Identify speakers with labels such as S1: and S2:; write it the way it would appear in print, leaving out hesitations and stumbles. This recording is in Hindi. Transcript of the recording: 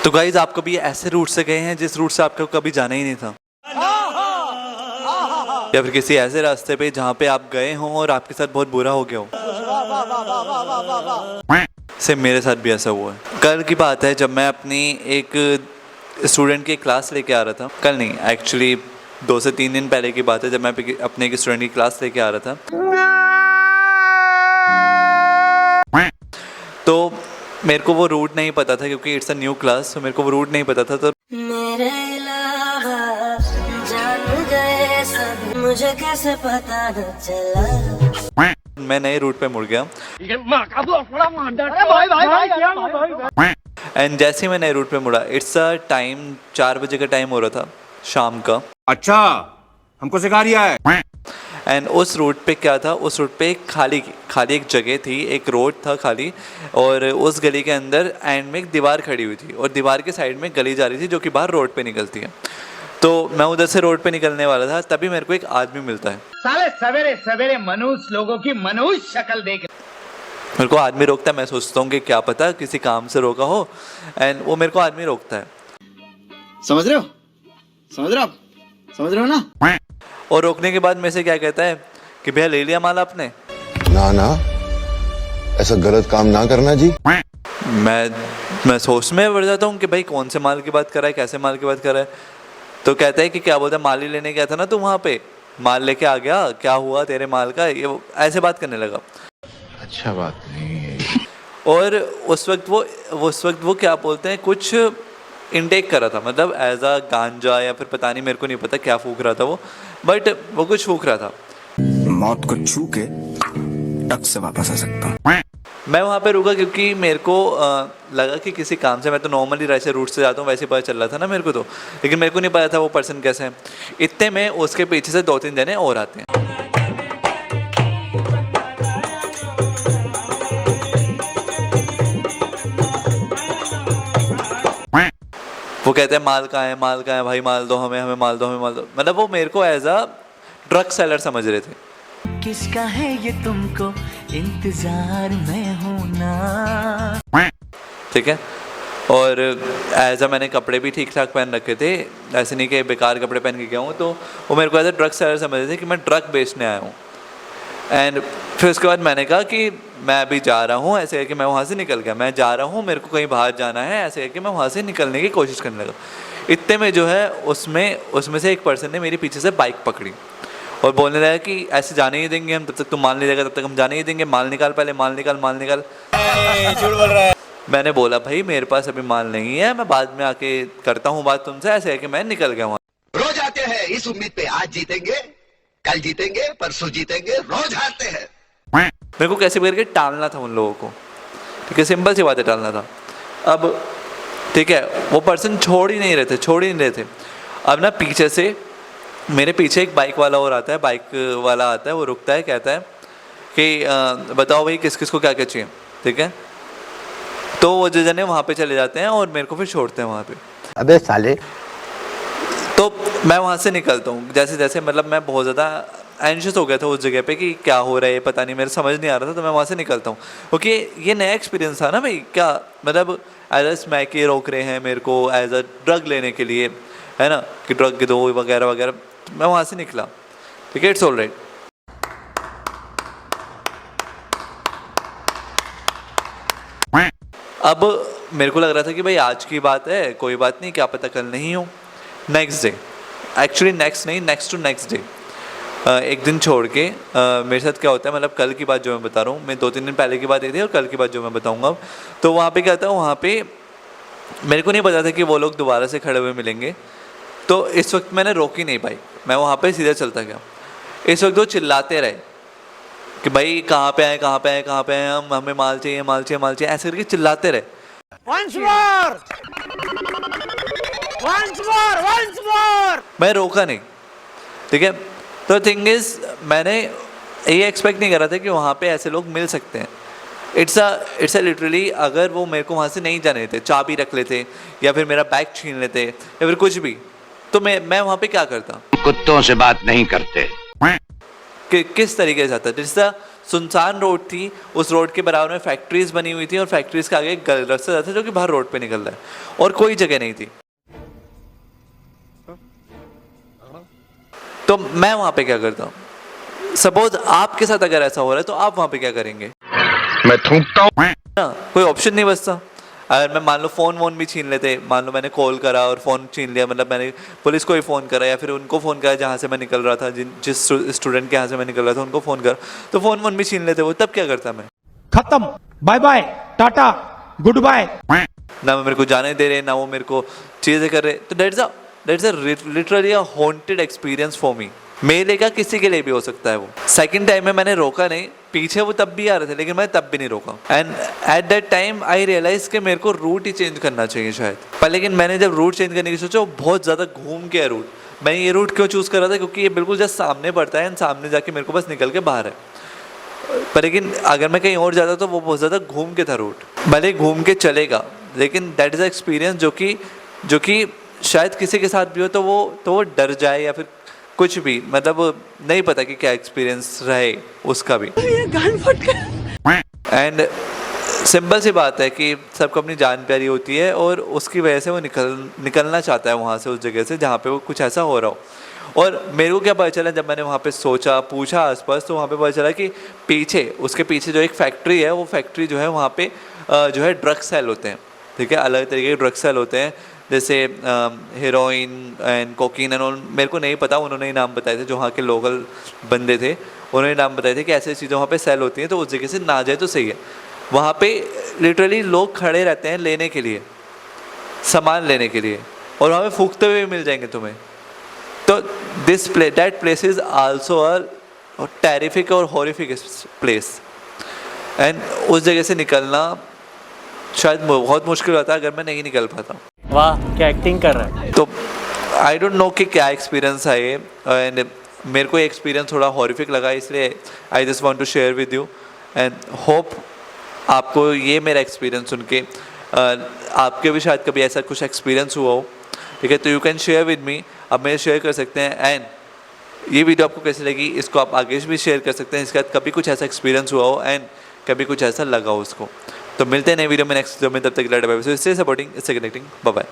S1: तो गाइज आप कभी ऐसे रूट से गए हैं जिस रूट से आपको कभी जाना ही नहीं था, या फिर किसी ऐसे रास्ते पे जहाँ पे आप गए हों और आपके साथ बहुत बुरा हो गया हो? सेम मेरे साथ भी ऐसा हुआ है। कल की बात है जब मैं अपनी एक स्टूडेंट की क्लास लेके आ रहा था, कल नहीं एक्चुअली 2 से 3 दिन पहले की बात है, जब मैं अपने एक स्टूडेंट की क्लास लेके आ रहा था तो मेरे को वो रूट नहीं पता था क्योंकि इट्स अ न्यू क्लास, तो मेरे को वो रूट नहीं पता था। तो
S2: मेरे अलावा जान गए सब, मुझे कैसे पता न चला।
S1: मैं नए रूट पे मुड़ गया एंड जैसे ही मैं नए रूट पे मुड़ा, इट्स अ टाइम 4 बजे का टाइम हो रहा था शाम का।
S3: अच्छा, हमको सिखा रिया है।
S1: एंड उस रूट पे क्या था, उस रूट पे खाली एक जगह थी, एक रोड था खाली, और उस गली के अंदर एंड में एक दीवार खड़ी हुई थी और दीवार के साइड में गली जा रही थी जो कि बाहर रोड पे निकलती है। तो मैं उधर से रोड पे निकलने वाला था, तभी मेरे को एक आदमी मिलता है।
S4: साले सवेरे सवेरे मनुष्य लोगों की मनुष्य शक्ल देख
S1: मेरे को आदमी रोकता है, मैं सोचता हूँ कि क्या पता किसी काम से रोका हो, एंड वो मेरे को आदमी रोकता है।
S5: समझ रहे हो? समझ रहे हो ना?
S1: और रोकने के बाद मेरे से क्या कहता है कि भैया ले लिया माल आपने?
S6: ना ऐसा गलत काम ना करना जी।
S1: मैं सोच में पड़ जाता हूँ कि भाई कौन से माल की बात कर रहा है, कैसे माल की बात कर रहा है। तो कहता है कि क्या बोलता है, माल ही लेने गया था ना तू, वहाँ पे माल लेके आ गया, क्या हुआ तेरे माल का, ये ऐसे बात करने लगा।
S6: अच्छा बात नहीं है।
S1: और उस वक्त वो क्या बोलते हैं, कुछ इनटेक कर रहा था, मतलब एज अ गांजा या फिर पता नहीं, मेरे को नहीं पता क्या फूक रहा था वो, बट वो कुछ फूक रहा था।
S5: मौत को छू के टक से वापस आ सकता हूँ।
S1: मैं वहाँ पे रुका क्योंकि मेरे को लगा कि किसी काम से, मैं तो नॉर्मली वैसे रूट से जाता हूँ, वैसे पता चल रहा था ना मेरे को तो, लेकिन मेरे को नहीं पता था वो पर्सन कैसे है। इतने में उसके पीछे से 2-3 जने और आते हैं। वो कहते हैं माल कहाँ है भाई, माल दो हमें माल दो। मतलब वो मेरे को एज अ ड्रग सेलर समझ रहे थे।
S7: किसका है ये तुमको इंतजार में हूं ना।
S1: ठीक है, और एज अ मैंने कपड़े भी ठीक ठाक पहन रखे थे, ऐसे नहीं कि बेकार कपड़े पहन के गया हूँ। तो वो मेरे को एज अ ड्रग सेलर समझ रहे थे कि मैं ड्रग बेचने आया हूँ। एंड फिर उसके बाद मैंने कहा कि मैं अभी जा रहा हूँ, ऐसे करके मैं वहाँ से निकल गया। मैं जा रहा हूँ, मेरे को कहीं बाहर जाना है, ऐसे करके मैं वहाँ से निकलने की कोशिश करने लगा। इतने में जो है उसमें से एक पर्सन ने मेरे पीछे से बाइक पकड़ी और बोलने लगा कि ऐसे जाने ही देंगे हम, तब तक तुम माल नहीं देगा तब तक हम जाने ही देंगे, माल निकाल पहले, माल निकाल।
S4: झूठ बोल रहा है।
S1: मैंने बोला भाई मेरे पास अभी माल नहीं है, मैं बाद में आके करता हूँ बात तुमसे, ऐसे करके मैं निकल गया वहाँ।
S8: रोज आते हैं इस उम्मीद पे, आज जीतेंगे, कल जीतेंगे, परसों जीतेंगे, रोज हारते हैं।
S1: मेरे को कैसे भी करके टालना था उन लोगों को, ठीक है, सिंपल सी बात है, टालना था। अब ठीक है, वो पर्सन छोड़ ही नहीं रहे थे। अब ना पीछे से मेरे पीछे एक बाइक वाला और आता है, वो रुकता है, कहता है कि बताओ भाई किस किस को क्या क्या चाहिए, ठीक है। तो वो जो जने वहाँ पे चले जाते हैं और मेरे को फिर छोड़ते हैं वहाँ पे।
S9: अबे साले।
S1: तो मैं वहाँ से निकलता हूँ जैसे जैसे, मतलब मैं बहुत ज़्यादा एंशियस हो गया था उस जगह पे कि क्या हो रहा है पता नहीं, मेरे समझ नहीं आ रहा था। तो मैं वहाँ से निकलता हूँ क्योंकि ये नया एक्सपीरियंस था ना भाई, क्या मतलब एज अ स्मैक ये रोक रहे हैं मेरे को एज अ ड्रग लेने के लिए, है ना, कि ड्रग दो वगैरह वगैरह। मैं वहाँ से निकला, ठीक है, इट्स ऑल राइट। अब मेरे को लग रहा था कि भाई आज की बात है, कोई बात नहीं, क्या पता कल नहीं हो। Next day, actually next to next day, एक दिन छोड़ के मेरे साथ क्या होता है, मतलब कल की बात जो मैं बता रहा हूँ, मैं 2-3 दिन पहले की बात ये थी और कल की बात जो मैं बताऊँगा अब। तो वहाँ पे क्या था, वहाँ पे मेरे को नहीं पता था कि वो लोग दोबारा से खड़े हुए मिलेंगे। तो इस वक्त मैंने रोकी नहीं बाइक, मैं वहाँ पे सीधा चलता गया। इस वक्त वो चिल्लाते रहे कि भाई कहाँ पे आए हम, हमें माल चाहिए, ऐसे करके चिल्लाते रहे।
S4: Once more!
S1: मैं रोका नहीं, ठीक है। तो थिंग इज, मैंने ये एक्सपेक्ट नहीं करा था कि वहाँ पे ऐसे लोग मिल सकते हैं। इट्स अ लिटरली, अगर वो मेरे को वहाँ से नहीं जाने देते, चाबी रख लेते या फिर मेरा बैग छीन लेते या फिर कुछ भी, तो मैं वहाँ पे क्या करता?
S8: कुत्तों से बात नहीं करते।
S1: किस तरीके से आता? सुनसान रोड थी, उस रोड के बराबर में फैक्ट्रीज बनी हुई थी और फैक्ट्रीज के आगे एक रास्ता जाता था जो कि बाहर रोड पे निकल रहा है और कोई जगह नहीं थी। तो मैं वहां पे क्या करता हूँ? सपोज आपके साथ अगर ऐसा हो रहा है तो आप वहां पे क्या करेंगे?
S8: मैं थूकता हूँ।
S1: ना कोई ऑप्शन नहीं बचता। अगर मैं मान लो फ़ोन वोन भी छीन लेते, मान लो मैंने कॉल करा और फ़ोन छीन लिया, मतलब मैंने पुलिस को ही फ़ोन करा या फिर उनको फ़ोन करा जहाँ से मैं निकल रहा था, जिस स्टूडेंट के यहाँ से मैं निकल रहा था उनको फ़ोन करा, तो फ़ोन वोन भी छीन लेते वो, तब क्या करता मैं?
S9: खत्म, bye bye, tata, goodbye.
S1: ना मेरे को जाने दे रहे, ना वो मेरे को चीज़ें कर रहे, तो that's a literally a haunted experience for me. मेरे लिए क्या, किसी के लिए भी हो सकता है वो। सेकंड टाइम में मैंने रोका नहीं, पीछे वो तब भी आ रहे थे लेकिन मैं तब भी नहीं रोका। And at that time I realize कि मेरे को रूट ही चेंज करना चाहिए शायद। पर लेकिन मैंने जब रूट चेंज करने की सोचा, वो बहुत ज़्यादा घूम के है रूट। मैं ये रूट क्यों चूज़ कर रहा था? क्योंकि ये बिल्कुल जस्ट सामने पड़ता है एंड सामने जाके मेरे को बस निकल के बाहर है। पर लेकिन अगर मैं कहीं और जाता तो वो बहुत ज़्यादा घूम के था रूट। भले घूम के चलेगा लेकिन दैट इज़ अ एक्सपीरियंस जो कि शायद किसी के साथ भी हो तो वो डर जाए या फिर कुछ भी, मतलब नहीं पता कि क्या एक्सपीरियंस रहे उसका भी। एंड सिंपल सी बात है कि सबको अपनी जान प्यारी होती है और उसकी वजह से वो निकलना चाहता है वहाँ से, उस जगह से जहाँ पे वो कुछ ऐसा हो रहा हो। और मेरे को क्या पता चला जब मैंने वहाँ पे सोचा, पूछा आसपास, तो वहाँ पे पता चला कि उसके पीछे जो एक फैक्ट्री है, वो फैक्ट्री जो है वहाँ पे जो है ड्रग सेल होते हैं। ठीक है, अलग तरीके के ड्रग सेल होते हैं, जैसे heroin and cocaine and all. मेरे को नहीं पता, उन्होंने ही नाम बताए थे, जो वहाँ के लोकल बंदे थे उन्होंने नाम बताए थे कि ऐसी चीज़ें वहाँ पे सेल होती हैं, तो उस जगह से ना जाए तो सही है। वहाँ पे लिटरली लोग खड़े रहते हैं लेने के लिए, सामान लेने के लिए, और वहाँ पे फूकते हुए मिल जाएंगे तुम्हें। तो that place is also a terrific और हॉरिफिक प्लेस। एंड उस जगह से निकलना शायद बहुत मुश्किल होता अगर मैं नहीं निकल पाता।
S10: वाह, क्या एक्टिंग कर रहा है।
S1: तो आई डोंट नो कि क्या एक्सपीरियंस है ये, एंड मेरे को एक्सपीरियंस थोड़ा हॉरिफिक लगा, इसलिए I just want to share with you and hope आपको ये मेरा एक्सपीरियंस सुन के आपके भी शायद कभी ऐसा कुछ एक्सपीरियंस हुआ हो। ठीक है, तो you can share with me, आप मेरे शेयर कर सकते हैं। एंड ये वीडियो आपको कैसी लगी इसको आप आगे भी शेयर कर सकते हैं, इसके बाद कभी कुछ ऐसा एक्सपीरियंस हुआ हो एंड कभी कुछ ऐसा लगा हो उसको। तो मिलते हैं नए वीडियो में नेक्स्ट वीडियो में, तब तक के लिए bye bye. So stay supporting, stay connecting, bye bye.